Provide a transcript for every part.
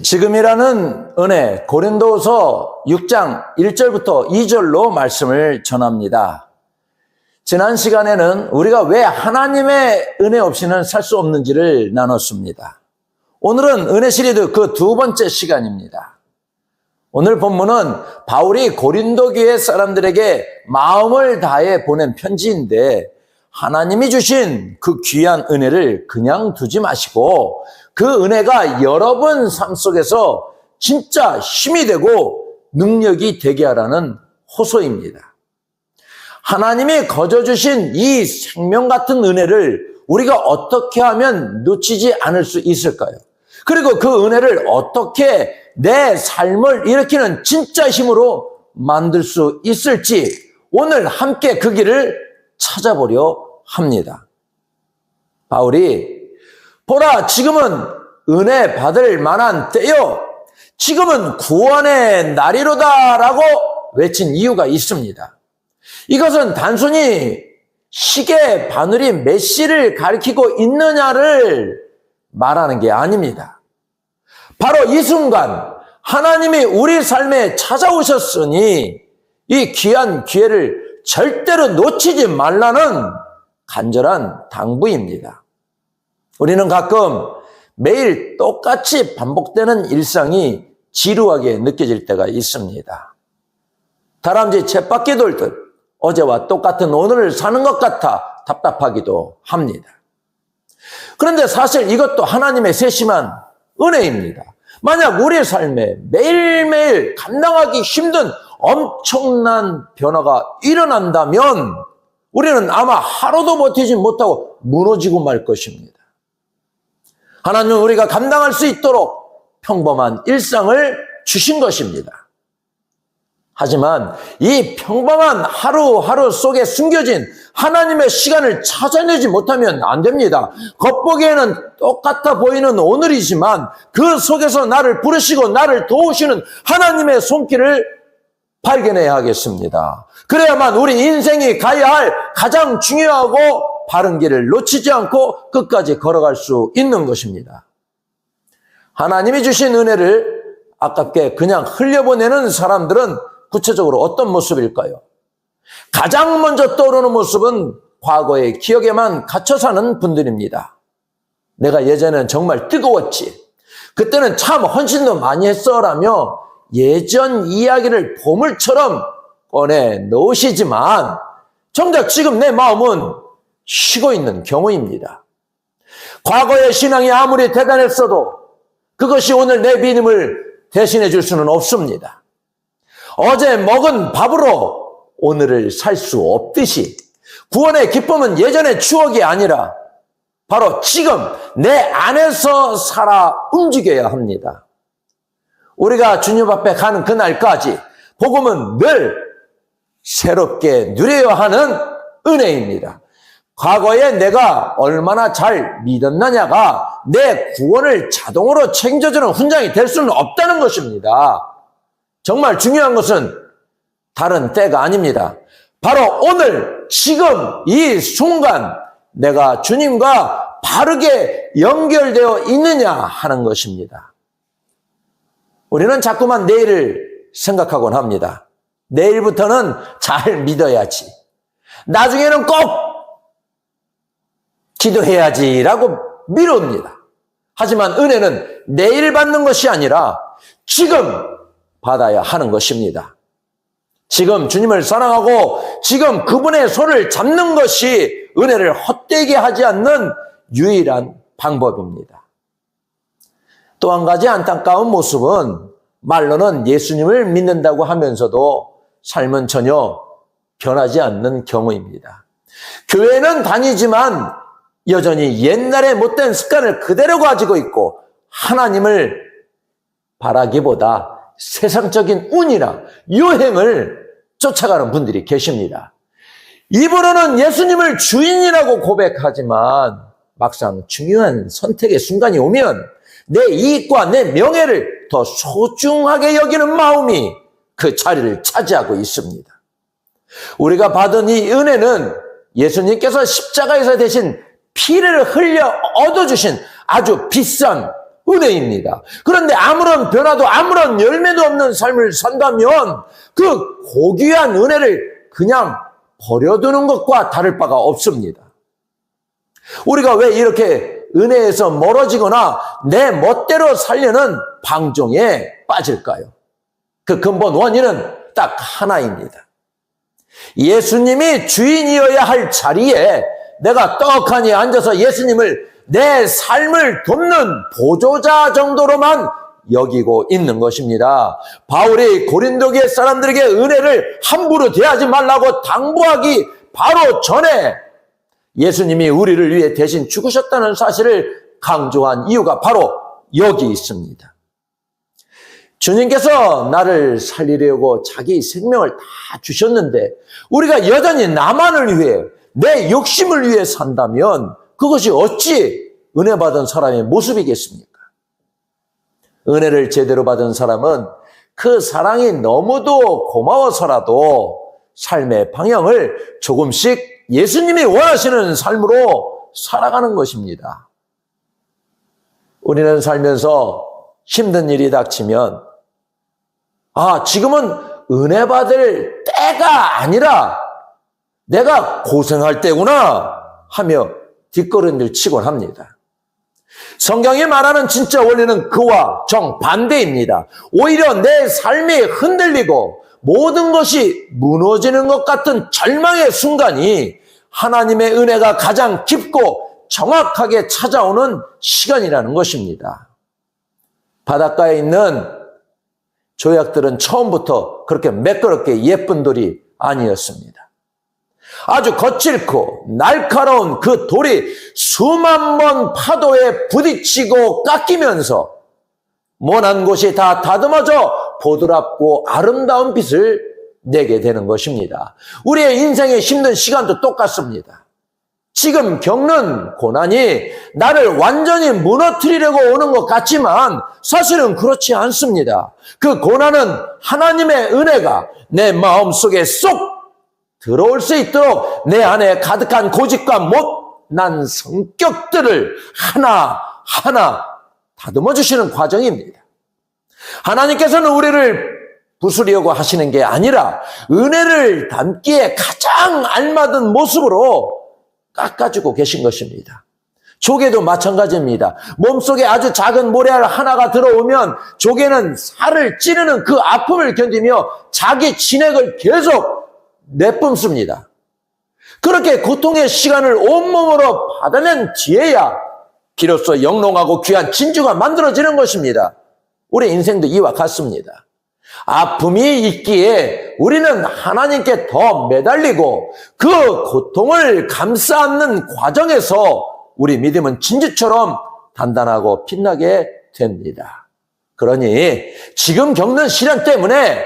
지금이라는 은혜, 고린도후서 6장 1절부터 2절로 말씀을 전합니다. 지난 시간에는 우리가 왜 하나님의 은혜 없이는 살 수 없는지를 나눴습니다. 오늘은 은혜 시리즈 그 두 번째 시간입니다. 오늘 본문은 바울이 고린도 교회 사람들에게 마음을 다해 보낸 편지인데, 하나님이 주신 그 귀한 은혜를 그냥 두지 마시고 그 은혜가 여러분 삶 속에서 진짜 힘이 되고 능력이 되게 하라는 호소입니다. 하나님이 거저주신 이 생명 같은 은혜를 우리가 어떻게 하면 놓치지 않을 수 있을까요? 그리고 그 은혜를 어떻게 내 삶을 일으키는 진짜 힘으로 만들 수 있을지 오늘 함께 그 길을 찾아보려 합니다. 바울이 보라, 지금은 은혜 받을 만한 때요, 지금은 구원의 날이로다라고 외친 이유가 있습니다. 이것은 단순히 시계 바늘이 몇 시를 가리키고 있느냐를 말하는 게 아닙니다. 바로 이 순간 하나님이 우리 삶에 찾아오셨으니 이 귀한 기회를 절대로 놓치지 말라는 간절한 당부입니다. 우리는 가끔 매일 똑같이 반복되는 일상이 지루하게 느껴질 때가 있습니다. 다람쥐 쳇바퀴 돌듯 어제와 똑같은 오늘을 사는 것 같아 답답하기도 합니다. 그런데 사실 이것도 하나님의 세심한 은혜입니다. 만약 우리의 삶에 매일매일 감당하기 힘든 엄청난 변화가 일어난다면 우리는 아마 하루도 버티지 못하고 무너지고 말 것입니다. 하나님은 우리가 감당할 수 있도록 평범한 일상을 주신 것입니다. 하지만 이 평범한 하루하루 속에 숨겨진 하나님의 시간을 찾아내지 못하면 안 됩니다. 겉보기에는 똑같아 보이는 오늘이지만 그 속에서 나를 부르시고 나를 도우시는 하나님의 손길을 발견해야 하겠습니다. 그래야만 우리 인생이 가야 할 가장 중요하고 바른 길을 놓치지 않고 끝까지 걸어갈 수 있는 것입니다. 하나님이 주신 은혜를 아깝게 그냥 흘려보내는 사람들은 구체적으로 어떤 모습일까요? 가장 먼저 떠오르는 모습은 과거의 기억에만 갇혀 사는 분들입니다. 내가 예전에는 정말 뜨거웠지, 그때는 참 헌신도 많이 했어라며 예전 이야기를 보물처럼 꺼내 놓으시지만 정작 지금 내 마음은 쉬고 있는 경우입니다. 과거의 신앙이 아무리 대단했어도 그것이 오늘 내 믿음을 대신해 줄 수는 없습니다. 어제 먹은 밥으로 오늘을 살 수 없듯이 구원의 기쁨은 예전의 추억이 아니라 바로 지금 내 안에서 살아 움직여야 합니다. 우리가 주님 앞에 가는 그날까지 복음은 늘 새롭게 누려야 하는 은혜입니다. 과거에 내가 얼마나 잘 믿었느냐가 내 구원을 자동으로 책임져주는 훈장이 될 수는 없다는 것입니다. 정말 중요한 것은 다른 때가 아닙니다. 바로 오늘 지금 이 순간 내가 주님과 바르게 연결되어 있느냐 하는 것입니다. 우리는 자꾸만 내일을 생각하곤 합니다. 내일부터는 잘 믿어야지, 나중에는 꼭 기도해야지라고 미룹니다. 하지만 은혜는 내일 받는 것이 아니라 지금 받아야 하는 것입니다. 지금 주님을 사랑하고 지금 그분의 손을 잡는 것이 은혜를 헛되게 하지 않는 유일한 방법입니다. 또 한 가지 안타까운 모습은 말로는 예수님을 믿는다고 하면서도 삶은 전혀 변하지 않는 경우입니다. 교회는 다니지만 여전히 옛날에 못된 습관을 그대로 가지고 있고 하나님을 바라기보다 세상적인 운이나 유행을 쫓아가는 분들이 계십니다. 입으로는 예수님을 주인이라고 고백하지만 막상 중요한 선택의 순간이 오면 내 이익과 내 명예를 더 소중하게 여기는 마음이 그 자리를 차지하고 있습니다. 우리가 받은 이 은혜는 예수님께서 십자가에서 대신 피를 흘려 얻어주신 아주 비싼 은혜입니다. 그런데 아무런 변화도 아무런 열매도 없는 삶을 산다면 그 고귀한 은혜를 그냥 버려두는 것과 다를 바가 없습니다. 우리가 왜 이렇게 은혜에서 멀어지거나 내 멋대로 살려는 방종에 빠질까요? 그 근본 원인은 딱 하나입니다. 예수님이 주인이어야 할 자리에 내가 떡하니 앉아서 예수님을 내 삶을 돕는 보조자 정도로만 여기고 있는 것입니다. 바울이 고린도교회 사람들에게 은혜를 함부로 대하지 말라고 당부하기 바로 전에 예수님이 우리를 위해 대신 죽으셨다는 사실을 강조한 이유가 바로 여기 있습니다. 주님께서 나를 살리려고 자기 생명을 다 주셨는데 우리가 여전히 나만을 위해 내 욕심을 위해 산다면 그것이 어찌 은혜 받은 사람의 모습이겠습니까? 은혜를 제대로 받은 사람은 그 사랑이 너무도 고마워서라도 삶의 방향을 조금씩 예수님이 원하시는 삶으로 살아가는 것입니다. 우리는 살면서 힘든 일이 닥치면 지금은 은혜 받을 때가 아니라 내가 고생할 때구나 하며 뒷걸음질 치곤 합니다. 성경이 말하는 진짜 원리는 그와 정반대입니다. 오히려 내 삶이 흔들리고 모든 것이 무너지는 것 같은 절망의 순간이 하나님의 은혜가 가장 깊고 정확하게 찾아오는 시간이라는 것입니다. 바닷가에 있는 조약들은 처음부터 그렇게 매끄럽게 예쁜 돌이 아니었습니다. 아주 거칠고 날카로운 그 돌이 수만 번 파도에 부딪히고 깎이면서 모난 곳이 다 다듬어져 보드랍고 아름다운 빛을 내게 되는 것입니다. 우리의 인생의 힘든 시간도 똑같습니다. 지금 겪는 고난이 나를 완전히 무너뜨리려고 오는 것 같지만 사실은 그렇지 않습니다. 그 고난은 하나님의 은혜가 내 마음속에 쏙 들어올 수 있도록 내 안에 가득한 고집과 못난 성격들을 하나하나 다듬어 주시는 과정입니다. 하나님께서는 우리를 부수려고 하시는 게 아니라 은혜를 담기에 가장 알맞은 모습으로 깎아주고 계신 것입니다. 조개도 마찬가지입니다. 몸속에 아주 작은 모래알 하나가 들어오면 조개는 살을 찌르는 그 아픔을 견디며 자기 진액을 계속 내뿜습니다. 그렇게 고통의 시간을 온몸으로 받아낸 뒤에야 비로소 영롱하고 귀한 진주가 만들어지는 것입니다. 우리 인생도 이와 같습니다. 아픔이 있기에 우리는 하나님께 더 매달리고 그 고통을 감싸 안는 과정에서 우리 믿음은 진주처럼 단단하고 빛나게 됩니다. 그러니 지금 겪는 시련 때문에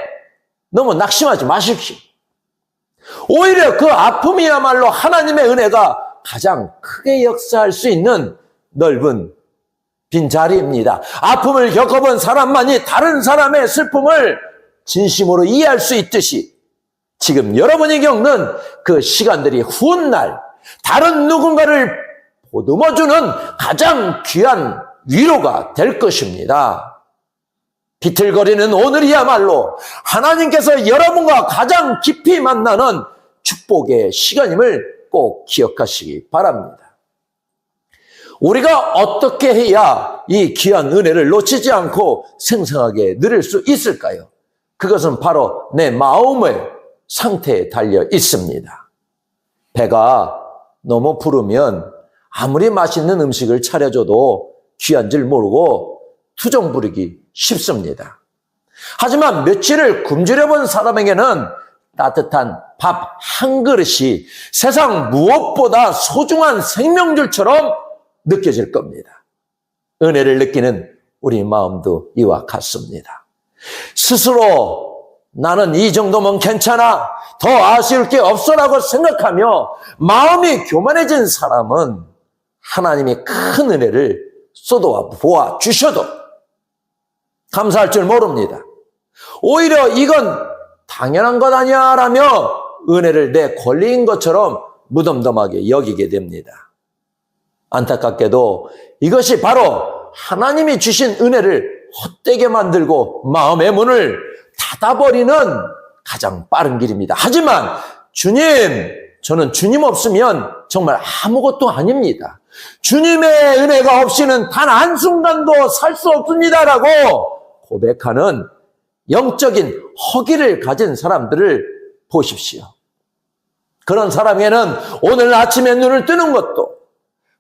너무 낙심하지 마십시오. 오히려 그 아픔이야말로 하나님의 은혜가 가장 크게 역사할 수 있는 넓은 빈자리입니다. 아픔을 겪어본 사람만이 다른 사람의 슬픔을 진심으로 이해할 수 있듯이 지금 여러분이 겪는 그 시간들이 훗날 다른 누군가를 보듬어주는 가장 귀한 위로가 될 것입니다. 비틀거리는 오늘이야말로 하나님께서 여러분과 가장 깊이 만나는 축복의 시간임을 꼭 기억하시기 바랍니다. 우리가 어떻게 해야 이 귀한 은혜를 놓치지 않고 생생하게 누릴 수 있을까요? 그것은 바로 내 마음의 상태에 달려 있습니다. 배가 너무 부르면 아무리 맛있는 음식을 차려줘도 귀한 줄 모르고 투정 부리기 쉽습니다. 하지만 며칠을 굶주려 본 사람에게는 따뜻한 밥 한 그릇이 세상 무엇보다 소중한 생명줄처럼 느껴질 겁니다. 은혜를 느끼는 우리 마음도 이와 같습니다. 스스로 나는 이 정도면 괜찮아, 더 아쉬울 게 없어라고 생각하며 마음이 교만해진 사람은 하나님이 큰 은혜를 쏟아 보아 주셔도 감사할 줄 모릅니다. 오히려 이건 당연한 것 아니야 라며 은혜를 내 권리인 것처럼 무덤덤하게 여기게 됩니다. 안타깝게도 이것이 바로 하나님이 주신 은혜를 헛되게 만들고 마음의 문을 닫아버리는 가장 빠른 길입니다. 하지만 주님, 저는 주님 없으면 정말 아무것도 아닙니다. 주님의 은혜가 없이는 단 한순간도 살 수 없습니다라고 고백하는 영적인 허기를 가진 사람들을 보십시오. 그런 사람에게는 오늘 아침에 눈을 뜨는 것도,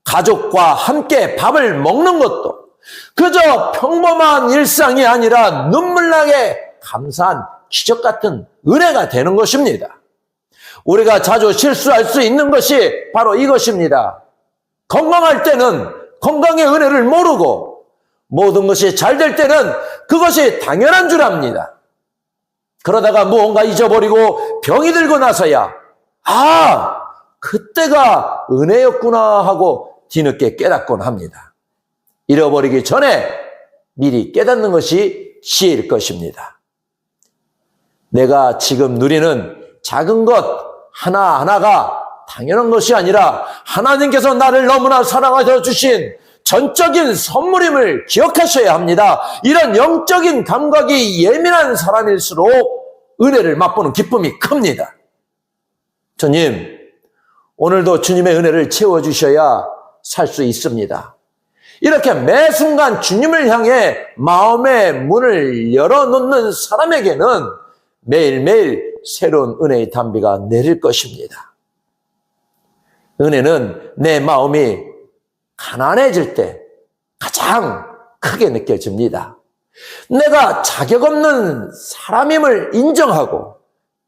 가족과 함께 밥을 먹는 것도 그저 평범한 일상이 아니라 눈물나게 감사한 기적 같은 은혜가 되는 것입니다. 우리가 자주 실수할 수 있는 것이 바로 이것입니다. 건강할 때는 건강의 은혜를 모르고 모든 것이 잘 될 때는 그것이 당연한 줄 압니다. 그러다가 무언가 잊어버리고 병이 들고 나서야 그때가 은혜였구나 하고 뒤늦게 깨닫곤 합니다. 잃어버리기 전에 미리 깨닫는 것이 지혜일 것입니다. 내가 지금 누리는 작은 것 하나하나가 당연한 것이 아니라 하나님께서 나를 너무나 사랑하셔 주신 전적인 선물임을 기억하셔야 합니다. 이런 영적인 감각이 예민한 사람일수록 은혜를 맛보는 기쁨이 큽니다. 주님, 오늘도 주님의 은혜를 채워주셔야 살 수 있습니다. 이렇게 매 순간 주님을 향해 마음의 문을 열어놓는 사람에게는 매일매일 새로운 은혜의 단비가 내릴 것입니다. 은혜는 내 마음이 가난해질 때 가장 크게 느껴집니다. 내가 자격 없는 사람임을 인정하고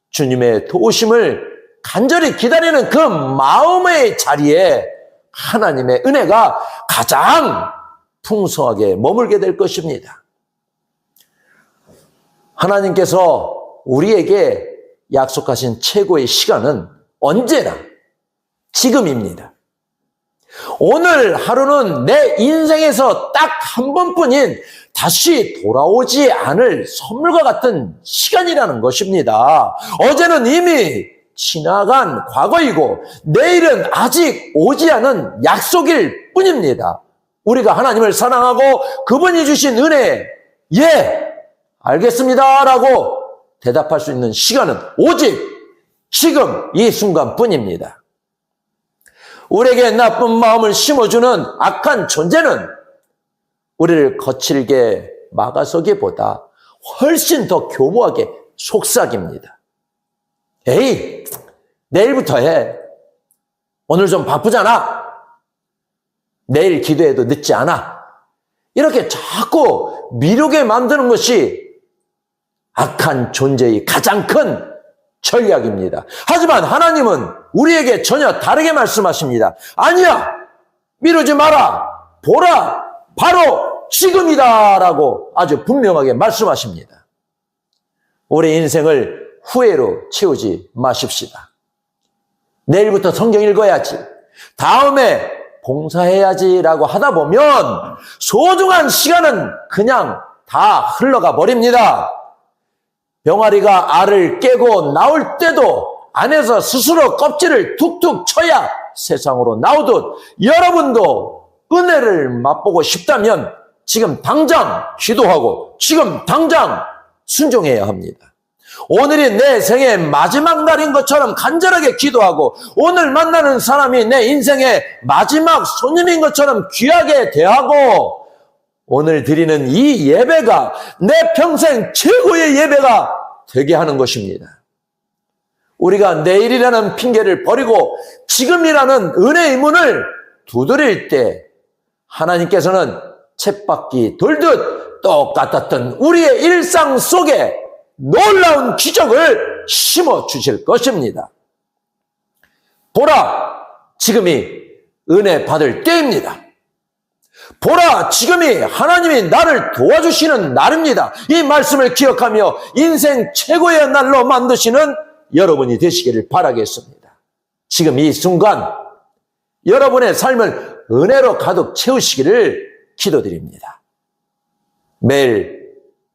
주님의 도우심을 간절히 기다리는 그 마음의 자리에 하나님의 은혜가 가장 풍성하게 머물게 될 것입니다. 하나님께서 우리에게 약속하신 최고의 시간은 언제나 지금입니다. 오늘 하루는 내 인생에서 딱 한 번뿐인 다시 돌아오지 않을 선물과 같은 시간이라는 것입니다. 어제는 이미 지나간 과거이고 내일은 아직 오지 않은 약속일 뿐입니다. 우리가 하나님을 사랑하고 그분이 주신 은혜, 알겠습니다 라고 대답할 수 있는 시간은 오직 지금 이 순간뿐입니다. 우리에게 나쁜 마음을 심어주는 악한 존재는 우리를 거칠게 막아서기보다 훨씬 더 교모하게 속삭입니다. 에이, 내일부터 해. 오늘 좀 바쁘잖아. 내일 기도해도 늦지 않아. 이렇게 자꾸 미루게 만드는 것이 악한 존재의 가장 큰 전략입니다. 하지만 하나님은 우리에게 전혀 다르게 말씀하십니다. 아니야, 미루지 마라. 보라, 바로 지금이다 라고 아주 분명하게 말씀하십니다. 우리 인생을 후회로 채우지 마십시다. 내일부터 성경 읽어야지, 다음에 봉사해야지 라고 하다 보면 소중한 시간은 그냥 다 흘러가 버립니다. 병아리가 알을 깨고 나올 때도 안에서 스스로 껍질을 툭툭 쳐야 세상으로 나오듯 여러분도 은혜를 맛보고 싶다면 지금 당장 기도하고 지금 당장 순종해야 합니다. 오늘이 내 생의 마지막 날인 것처럼 간절하게 기도하고 오늘 만나는 사람이 내 인생의 마지막 손님인 것처럼 귀하게 대하고 오늘 드리는 이 예배가 내 평생 최고의 예배가 되게 하는 것입니다. 우리가 내일이라는 핑계를 버리고 지금이라는 은혜의 문을 두드릴 때 하나님께서는 쳇바퀴 돌듯 똑같았던 우리의 일상 속에 놀라운 기적을 심어주실 것입니다. 보라, 지금이 은혜 받을 때입니다. 보라, 지금이 하나님이 나를 도와주시는 날입니다. 이 말씀을 기억하며 인생 최고의 날로 만드시는 여러분이 되시기를 바라겠습니다. 지금 이 순간 여러분의 삶을 은혜로 가득 채우시기를 기도드립니다. 매일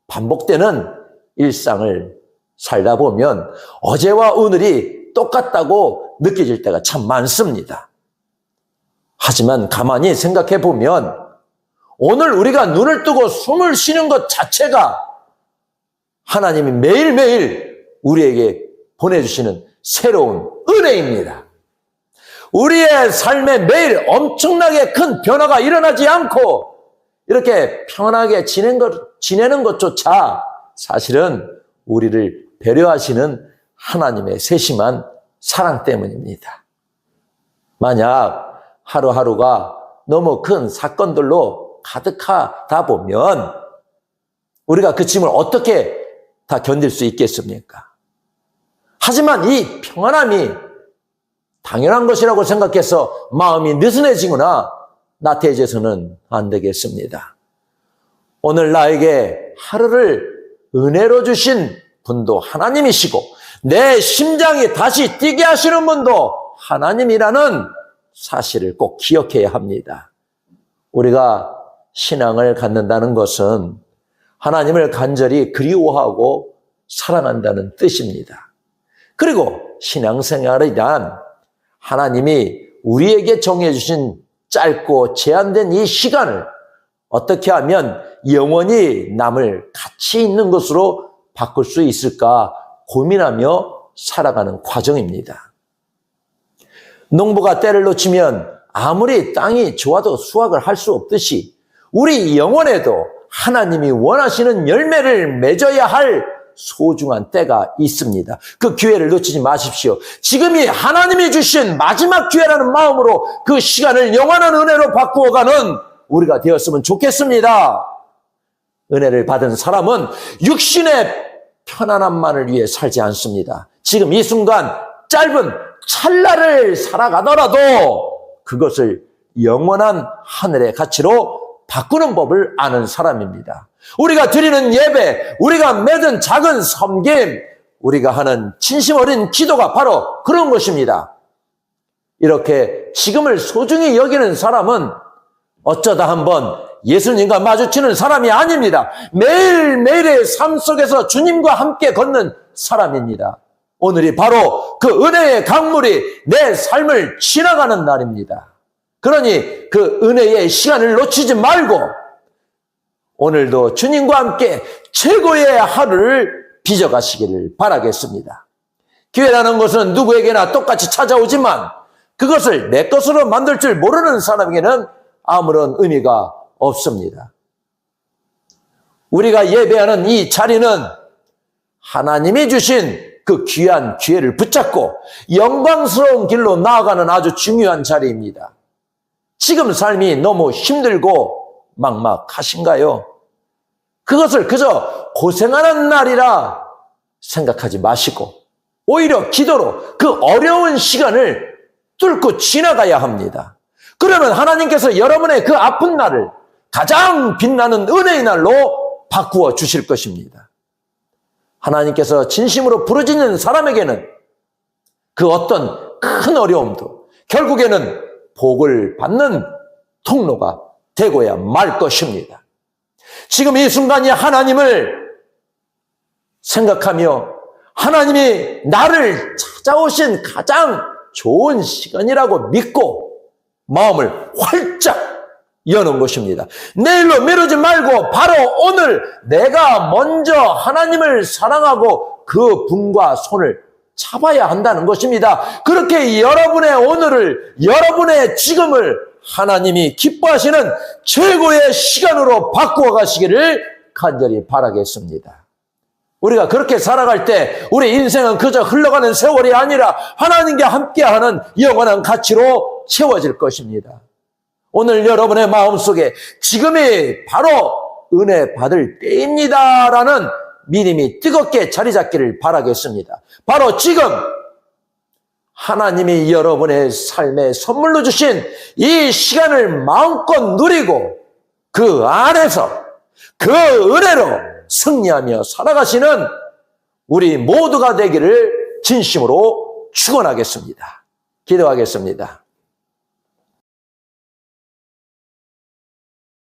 반복되는 일상을 살다 보면 어제와 오늘이 똑같다고 느껴질 때가 참 많습니다. 하지만 가만히 생각해 보면 오늘 우리가 눈을 뜨고 숨을 쉬는 것 자체가 하나님이 매일매일 우리에게 보내주시는 새로운 은혜입니다. 우리의 삶에 매일 엄청나게 큰 변화가 일어나지 않고 이렇게 편하게 지내는 것조차 사실은 우리를 배려하시는 하나님의 세심한 사랑 때문입니다. 만약 하루하루가 너무 큰 사건들로 가득하다 보면 우리가 그 짐을 어떻게 다 견딜 수 있겠습니까? 하지만 이 평안함이 당연한 것이라고 생각해서 마음이 느슨해지거나 나태해져서는 안 되겠습니다. 오늘 나에게 하루를 은혜로 주신 분도 하나님이시고 내 심장이 다시 뛰게 하시는 분도 하나님이라는 사실을 꼭 기억해야 합니다. 우리가 신앙을 갖는다는 것은 하나님을 간절히 그리워하고 사랑한다는 뜻입니다. 그리고 신앙생활이란 하나님이 우리에게 정해주신 짧고 제한된 이 시간을 어떻게 하면 영원히 남을 가치 있는 것으로 바꿀 수 있을까 고민하며 살아가는 과정입니다. 농부가 때를 놓치면 아무리 땅이 좋아도 수확을 할 수 없듯이 우리 영혼에도 하나님이 원하시는 열매를 맺어야 할 소중한 때가 있습니다. 그 기회를 놓치지 마십시오. 지금이 하나님이 주신 마지막 기회라는 마음으로 그 시간을 영원한 은혜로 바꾸어가는 우리가 되었으면 좋겠습니다. 은혜를 받은 사람은 육신의 편안함만을 위해 살지 않습니다. 지금 이 순간 짧은 찰나를 살아가더라도 그것을 영원한 하늘의 가치로 바꾸는 법을 아는 사람입니다. 우리가 드리는 예배, 우리가 맺은 작은 섬김, 우리가 하는 진심 어린 기도가 바로 그런 것입니다. 이렇게 지금을 소중히 여기는 사람은 어쩌다 한번 예수님과 마주치는 사람이 아닙니다. 매일매일의 삶 속에서 주님과 함께 걷는 사람입니다. 오늘이 바로 그 은혜의 강물이 내 삶을 지나가는 날입니다. 그러니 그 은혜의 시간을 놓치지 말고 오늘도 주님과 함께 최고의 하루를 빚어가시기를 바라겠습니다. 기회라는 것은 누구에게나 똑같이 찾아오지만 그것을 내 것으로 만들 줄 모르는 사람에게는 아무런 의미가 없습니다. 우리가 예배하는 이 자리는 하나님이 주신 그 귀한 기회를 붙잡고 영광스러운 길로 나아가는 아주 중요한 자리입니다. 지금 삶이 너무 힘들고 막막하신가요? 그것을 그저 고생하는 날이라 생각하지 마시고 오히려 기도로 그 어려운 시간을 뚫고 지나가야 합니다. 그러면 하나님께서 여러분의 그 아픈 날을 가장 빛나는 은혜의 날로 바꾸어 주실 것입니다. 하나님께서 진심으로 부르짖는 사람에게는 그 어떤 큰 어려움도 결국에는 복을 받는 통로가 되고야 말 것입니다. 지금 이 순간이 하나님을 생각하며 하나님이 나를 찾아오신 가장 좋은 시간이라고 믿고 마음을 활짝 여는 것입니다. 내일로 미루지 말고 바로 오늘 내가 먼저 하나님을 사랑하고 그 분과 손을 잡아야 한다는 것입니다. 그렇게 여러분의 오늘을, 여러분의 지금을 하나님이 기뻐하시는 최고의 시간으로 바꾸어 가시기를 간절히 바라겠습니다. 우리가 그렇게 살아갈 때 우리 인생은 그저 흘러가는 세월이 아니라 하나님과 함께하는 영원한 가치로 채워질 것입니다. 오늘 여러분의 마음속에 지금이 바로 은혜 받을 때입니다라는 믿음이 뜨겁게 자리 잡기를 바라겠습니다. 바로 지금 하나님이 여러분의 삶에 선물로 주신 이 시간을 마음껏 누리고 그 안에서 그 은혜로 승리하며 살아가시는 우리 모두가 되기를 진심으로 축원하겠습니다. 기도하겠습니다.